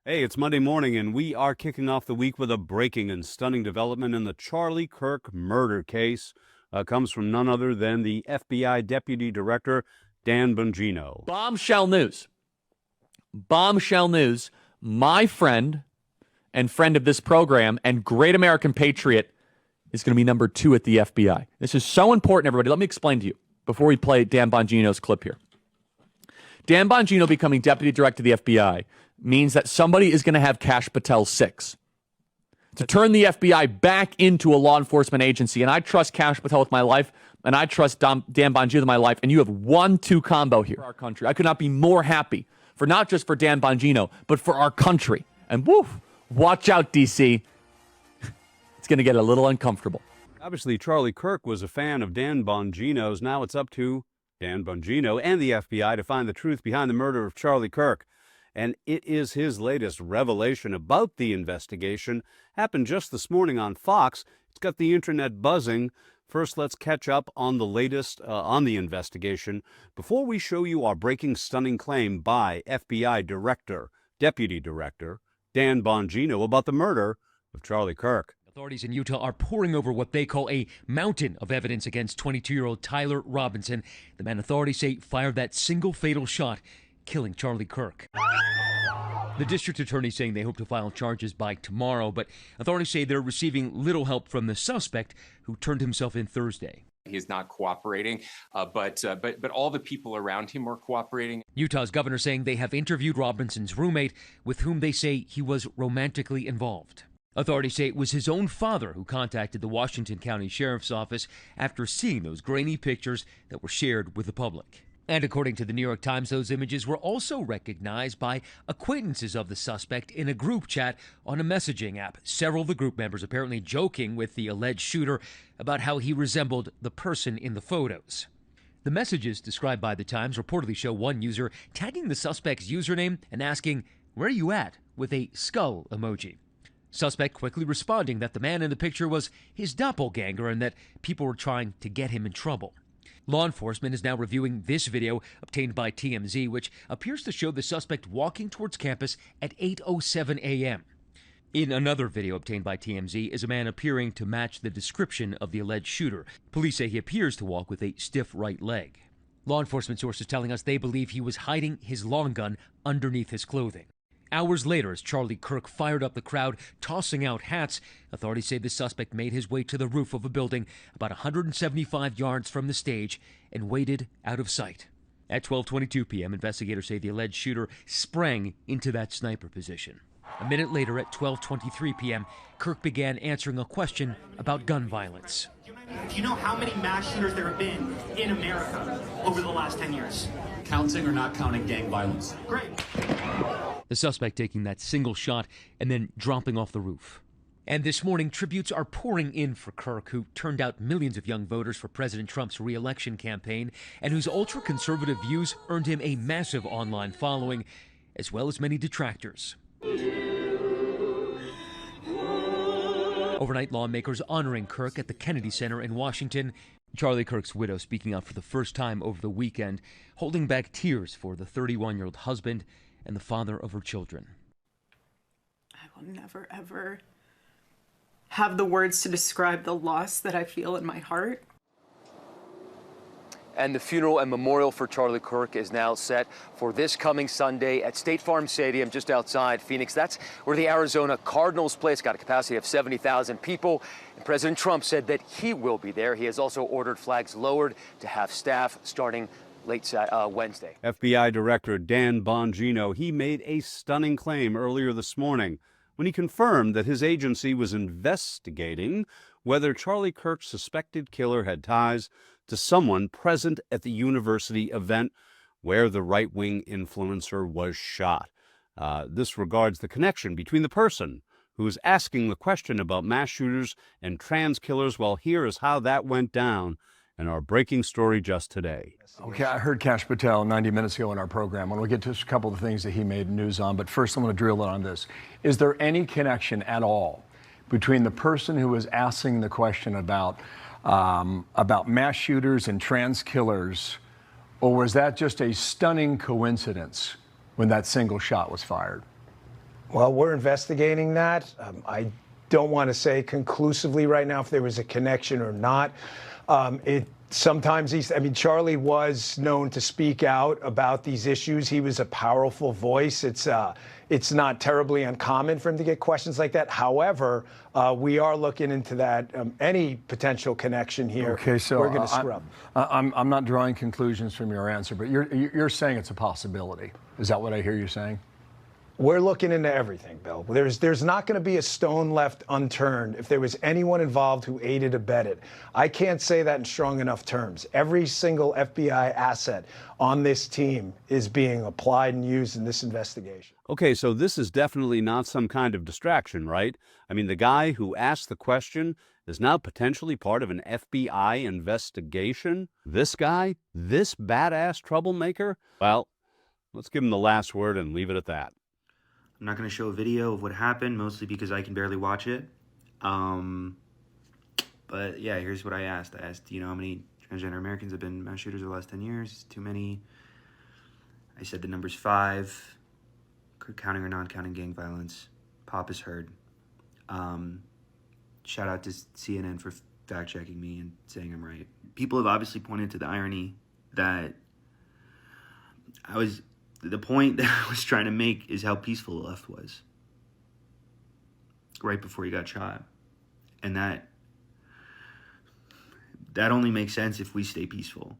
Hey, it's Monday morning, and we are kicking off the week with a breaking and stunning development in the Charlie Kirk murder case. Comes from none other than the FBI Deputy Director, Dan Bongino. Bombshell news. Bombshell news. My friend and friend of this program and great American patriot is going to be number 2 at the FBI. This is so important, everybody. Let me explain to you before we play Dan Bongino's clip here. Dan Bongino becoming Deputy Director of the FBI means that somebody is going to have Kash Patel 6 to turn the FBI back into a law enforcement agency. And I trust Kash Patel with my life, and I trust Dan Bongino with my life. And you have 1-2 combo here for our country. I could not be more happy for not just for Dan Bongino, but for our country. And woof, watch out, DC. It's going to get a little uncomfortable. Obviously, Charlie Kirk was a fan of Dan Bongino's. Now it's up to Dan Bongino and the FBI to find the truth behind the murder of Charlie Kirk. And it is his latest revelation about the investigation. Happened just this morning on Fox. It's got the internet buzzing. First, let's catch up on the latest on the investigation before we show you our breaking, stunning claim by FBI Deputy Director Dan Bongino about the murder of Charlie Kirk. Authorities in Utah are poring over what they call a mountain of evidence against 22-year-old Tyler Robinson, the man authorities say fired that single fatal shot, killing Charlie Kirk. The district attorney saying they hope to file charges by tomorrow, but authorities say they're receiving little help from the suspect who turned himself in Thursday. He's not cooperating, but all the people around him are cooperating. Utah's governor saying they have interviewed Robinson's roommate, with whom they say he was romantically involved. Authorities say it was his own father who contacted the Washington County Sheriff's Office after seeing those grainy pictures that were shared with the public. And according to the New York Times, those images were also recognized by acquaintances of the suspect in a group chat on a messaging app. Several of the group members apparently joking with the alleged shooter about how he resembled the person in the photos. The messages described by the Times reportedly show one user tagging the suspect's username and asking, "Where are you at?" with a skull emoji. Suspect quickly responding that the man in the picture was his doppelganger and that people were trying to get him in trouble. Law enforcement is now reviewing this video obtained by TMZ, which appears to show the suspect walking towards campus at 8:07 a.m. In another video obtained by TMZ is a man appearing to match the description of the alleged shooter. Police say he appears to walk with a stiff right leg. Law enforcement sources telling us they believe he was hiding his long gun underneath his clothing. Hours later, as Charlie Kirk fired up the crowd, tossing out hats, authorities say the suspect made his way to the roof of a building about 175 yards from the stage and waited out of sight. At 12:22 p.m., investigators say the alleged shooter sprang into that sniper position. A minute later, at 12:23 p.m., Kirk began answering a question about gun violence. Do you know how many mass shooters there have been in America over the last 10 years? Counting or not counting gang violence? Great. The suspect taking that single shot and then dropping off the roof. And this morning, tributes are pouring in for Kirk, who turned out millions of young voters for President Trump's re-election campaign and whose ultra-conservative views earned him a massive online following, as well as many detractors. Overnight, lawmakers honoring Kirk at the Kennedy Center in Washington. Charlie Kirk's widow speaking out for the first time over the weekend, holding back tears for the 31-year-old husband and the father of her children. I will never, ever have the words to describe the loss that I feel in my heart. And the funeral and memorial for Charlie Kirk is now set for this coming Sunday at State Farm Stadium just outside Phoenix. That's where the Arizona Cardinals play. It's got a capacity of 70,000 people. And President Trump said that he will be there. He has also ordered flags lowered to have staff starting late Wednesday. FBI Director Dan Bongino, he made a stunning claim earlier this morning when he confirmed that his agency was investigating whether Charlie Kirk's suspected killer had ties to someone present at the university event where the right-wing influencer was shot. This regards the connection between the person who is asking the question about mass shooters and trans killers. Well, here is how that went down in our breaking story just today. Okay, I heard Kash Patel 90 minutes ago in our program. I want to get to a couple of things that he made news on, but first I want to drill in on this. Is there any connection at all between the person who was asking the question about mass shooters and trans killers, or was that just a stunning coincidence when that single shot was fired? Well, we're investigating that. I don't want to say conclusively right now if there was a connection or not. Sometimes Charlie was known to speak out about these issues. He was a powerful voice. It's not terribly uncommon for him to get questions like that. However, we are looking into that. Any potential connection here, okay, so we're going to scrub. I'm not drawing conclusions from your answer, but you're saying it's a possibility. Is that what I hear you saying? We're looking into everything, Bill. There's not going to be a stone left unturned if there was anyone involved who aided or abetted. I can't say that in strong enough terms. Every single FBI asset on this team is being applied and used in this investigation. Okay, so this is definitely not some kind of distraction, right? I mean, the guy who asked the question is now potentially part of an FBI investigation? This guy? This badass troublemaker? Well, let's give him the last word and leave it at that. I'm not going to show a video of what happened, mostly because I can barely watch it. But yeah, here's what I asked. I asked, do you know how many transgender Americans have been mass shooters over the last 10 years? Too many. I said the number's 5, counting or non-counting gang violence. Pop is heard. Shout out to CNN for fact-checking me and saying I'm right. People have obviously pointed to the irony that the point that I was trying to make is how peaceful the left was right before he got shot. And that only makes sense if we stay peaceful.